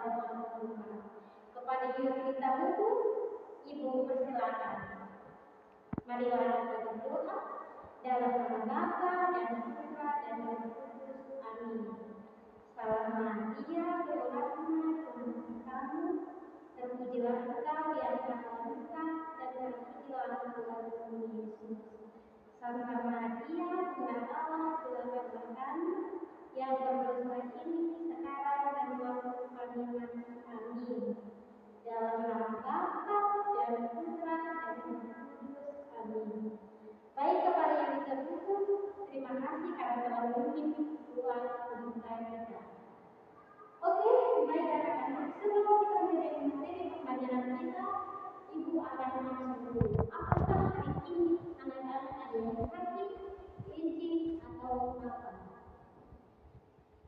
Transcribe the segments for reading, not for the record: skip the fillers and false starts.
orang tua. Kepada ibu kita dulu, ibu persilakan. Marilah kita berdoa dalam nama Bapa dan Putra dan Roh Kudus. Amin. Salam Maria, penuh rahmat, Tuhan kamu, terpujilah engkau di antara wanita dan terpujilah Tuhan Yesus. Santa Maria, Bunda Allah, doakanlah kami yang berdosa ini sekarang dan waktu kami mati. Amin. Dalam nama Bapa dan Putra dan Roh Kudus. Amin. Baik kepada yang tertutup, terima kasih karena telah memimpin ruang pembuka kita. Oke, baik anak-anak, sebelum kita menjadi materi pembelajaran kita, Ibu akan langsung dulu. Apakah hari ini anak-anak ada yang sakit, kelinci, atau apa?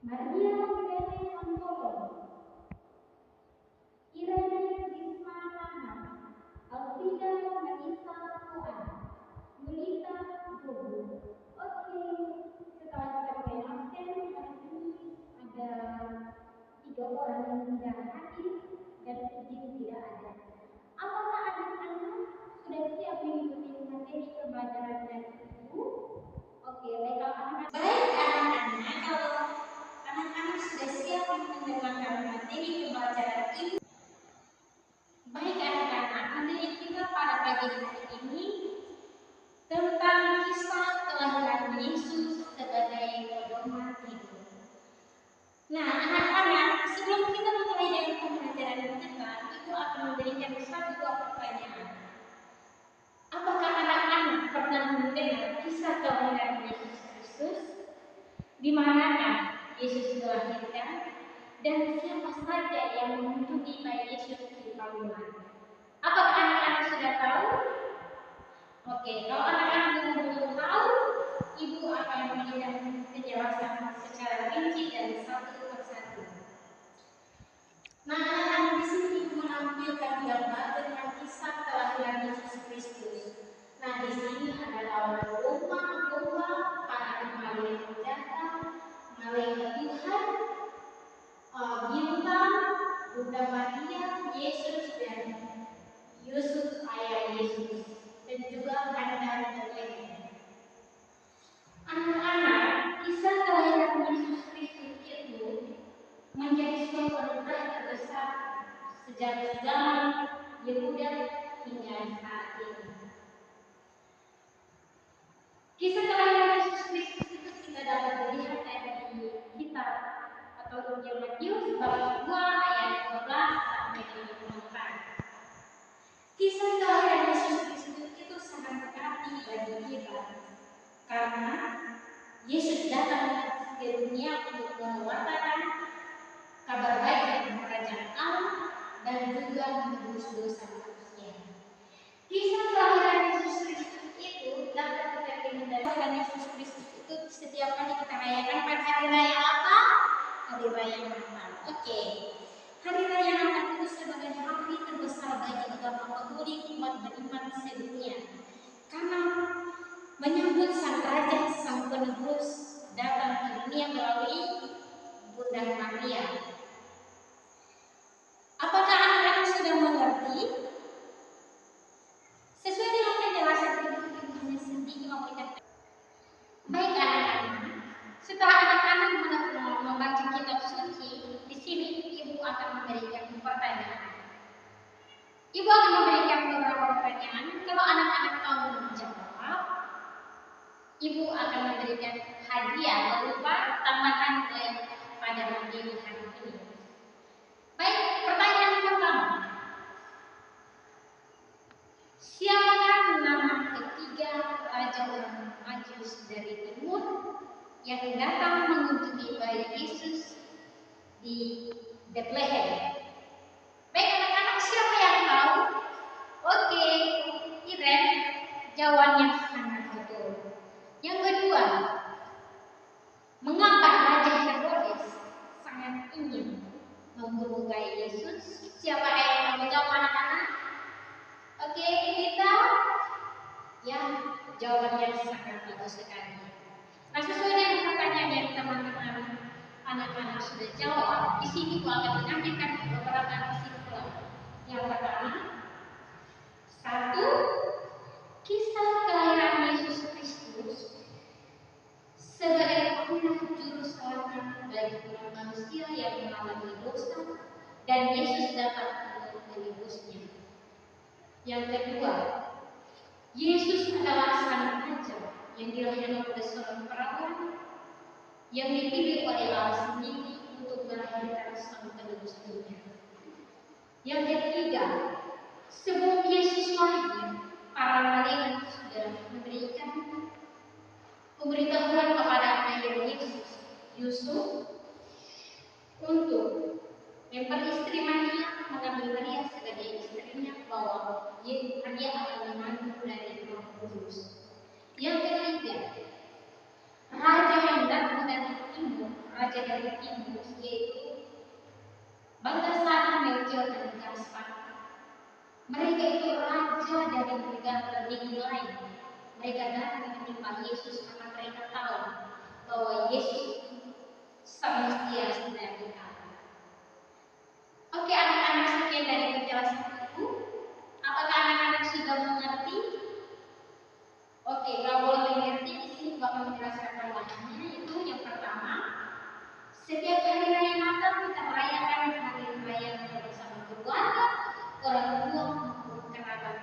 Maria Irene Antolo, Irene Risma Nana, Alfida Melisa Tuan, Yulita Bobo. Oke, setelah kita mulai absen, hari ini ada 3 orang yang tidak hadir dan izin tidak ada. Apakah anak-anak sudah siap mengikuti materi pembelajaran dari Ibu? Oke, baiklah anak-anak. Baik anak-anak, kalau anak-anak sudah siap mendengarkan materi pembelajaran Ibu. Baik anak-anak, materi kita pada pagi hari ini tentang kisah kelahiran Yesus sebagai pedoman hidup. Nah, anak-anak, sebelum kita mulai dengan pembelajaran kita, Ibu akan memberikan 1-2 pertanyaan. Apakah anak-anak pernah mendengar kisah kelahiran Yesus Kristus? Di manakah Yesus dilahirkan? Dan siapa saja yang mengunjungi bayi Yesus di Palembang? Apakah anak-anak sudah tahu? Oke, kalau anak-anak belum tahu, Ibu akan memberikan penjelasan secara rinci dan satu persatu. Nah, anak-anak di sini menampilkan gambar tentang kisah kelahiran Yesus Kristus. Nah, di sini ada lawan domba, para malaikat penjaga, malaikat Tuhan, bintang, Bunda Maria, Yesus dan Yusuf ayah Yesus, dan juga kandang Bethlehem. Anak-anak, kisah kelahiran Yesus Kristus itu menjadi suatu anugerah terbesar sejak zaman Yehuda hingga saat ini. Kisah kelahiran Yesus Kristus itu kita dapat melihat dari kitab atau Injil Matius bab 2 ayat 12 sampai 24. Kisah kelahiran Yesus Kristus itu sangat berarti bagi kita karena Yesus datang ke dunia untuk mewartakan kabar baik tentang kerajaan Allah dan juga menebus dosa manusia. Kisah kelahiran Yesus Kristus itu dapat kita lihat dari kelahiran Yesus Kristus itu setiap kali kita rayakan pada hari raya apa? Hari raya Natal. Oke. Hari raya Natal itu sebagai hari terbesar bagi agama Katolik umat beriman sedunia. Karena menyambut sang raja, sang penebus datang ke dunia melalui Bunda Maria. Apakah anak-anak sudah mengerti? Sesuai dengan penjelasan Ibu hanya sedikit memberikan. Baik anak-anak, setelah anak-anak membaca kitab suci, di sini Ibu akan memberikan pertanyaan. Ibu akan memberikan beberapa pertanyaan. Kalau anak-anak tahu menjawab, Ibu akan memberikan hadiah berupa tambahan pada materi hari ini. Baik, pertanyaan pertama. Siapakah nama ketiga raja orang Majus dari timur yang datang mengunjungi bayi Yesus di Bethlehem? Baik anak-anak, siapa yang tahu? Oke, Iren, jawabannya sangat betul. Yang kedua, mengapa Raja Herodes sangat ingin membunuh bayi Yesus? Siapa yang menjawab anak-anak? Oke, kita ya, jawabannya sangat bagus sekali. Nah, sesuai dengan pertanyaan yang teman-teman anak-anak sudah jawab, di sini aku akan menyampaikan beberapa kesimpulan. Yang pertama, satu, kisah kelahiran Yesus Kristus sebagai anak juru selamat bagi umat manusia yang mengalami dosa dan Yesus dapat menebusnya. Yang kedua, Yesus adalah sang raja yang dilahirkan oleh seorang perawan yang dipilih oleh Allah sendiri untuk melahirkan sang penebus dunia. Yang ketiga, sebelum Yesus lahir, para malaikat sudah memberikan pemberitahuan kepada ayah Yesus, Yusuf, untuk memperistri Maria, mengambil Maria sebagai istrinya, bahwa Maria akan mengandung dari Roh Kudus. Yang ketiga, raja yang datang dari timur, raja dari timur, yaitu Baltasar, Melchior, dan Gaspar. Mereka itu raja dari negara lain. Mereka datang menyembah Yesus karena mereka tahu bahwa Yesus sang Mesias dari Allah. Oke, anak-anak, sekian dari penjelasan itu. Apakah anak-anak sudah mengerti? Oke, kalau boleh mengerti, di sini bakal menjelaskan tambahannya. Itu yang pertama, setiap hari raya Natal kita merayakan hari raya bersama keluarga, orang tua, maupun kerabat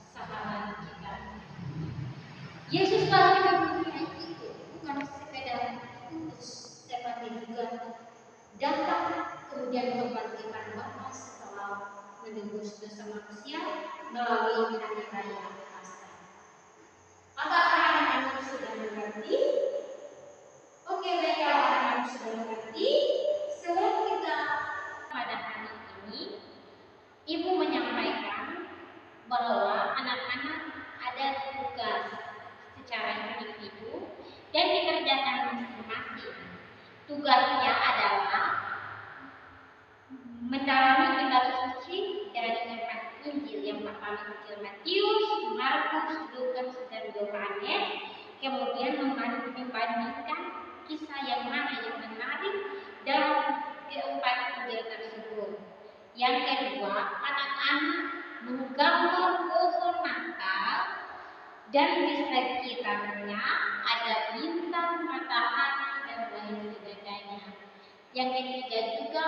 sahabat kita. Yesus lahir ke dunia itu bukan sekedar kudus, tetapi juga datang kemudian membangkitkan Bapa setelah menebus dosa manusia melalui hari raya Paskah. Apakah anak-anak sudah mengerti? Oke, baik, kalau anak-anak sudah mengerti, sebelum kita pada hari ini, Ibu menyampaikan bahwa anak-anak ada tugas secara individu dan dikerjakan masing-masing. Tugasnya adalah mendalami kitab suci dari 4 Injil. Yang pertama Injil Matius, Markus, Lukas, dan Yohanes. Kemudian membandingkan kisah yang mana yang menarik dalam keempat Injil tersebut. Yang kedua, anak-anak menggambar pohon Natal dan di sekitarnya ada bintang, matahari, dan lain sebagainya. Yang ketiga juga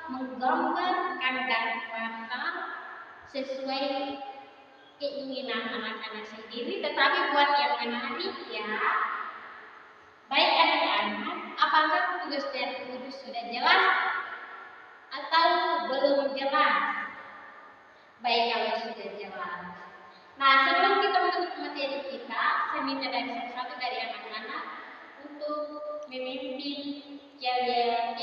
menggambar kandang mata sesuai keinginan anak-anak sendiri, tetapi buat yang menarik ya. Baik anak-anak, apakah tugas dari Kudus sudah jelas atau belum jelas? Baik, kalau sudah jelas. Nah, sebelum kita masuk ke materi kita, saya minta dari satu-satu dari anak-anak untuk memimpin jalan.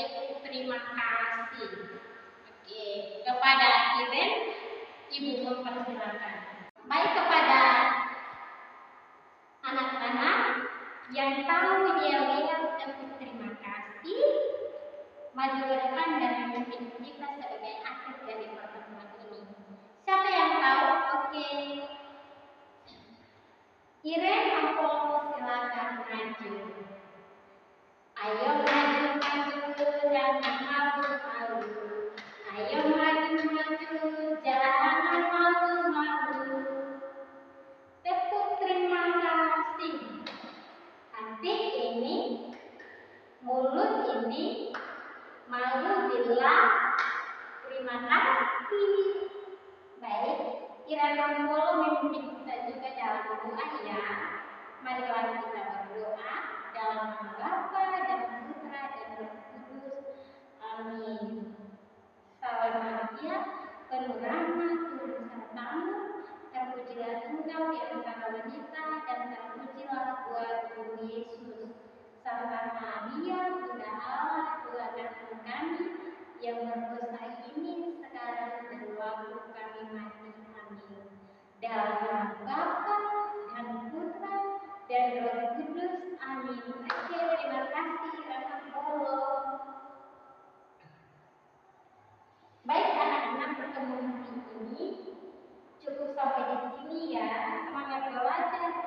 Terima kasih. Oke, kepada Iren, Ibu mempersilakan. Baik, kepada anak-anak yang tahu yel-yel terima kasih, maju ke depan dan memimpin kita sebagai akhir dari pertemuan ini. Siapa yang tahu? Oke, Iren, aku silakan maju. Ayo maju, jangan malu-malu. Ayo maju, jangan malu-malu. Tepuk terima kasih. Hati ini, mulut ini, malu bila terima kasih. Baik, Iren Molo memimpin kita juga dalam doa ya. Marilah kita berdoa dalam nama Bapa dan Putra dan Roh Kudus. Amin. Salam Maria, penuh rahmat, Tuhan sertamu, terpujilah Engkau di antara wanita dan terpujilah buah Yesus. Salam Maria, Bunda Allah, doakan kami yang berdosa ini sekarang dan waktu kami mati. Amin. Dalam nama Bapa dan Putra dan Roh Kudus. Amin. Oke, terima kasih Rana Polo. Baik anak-anak, pertemuan hari ini cukup sampai di sini ya. Semangat belajar.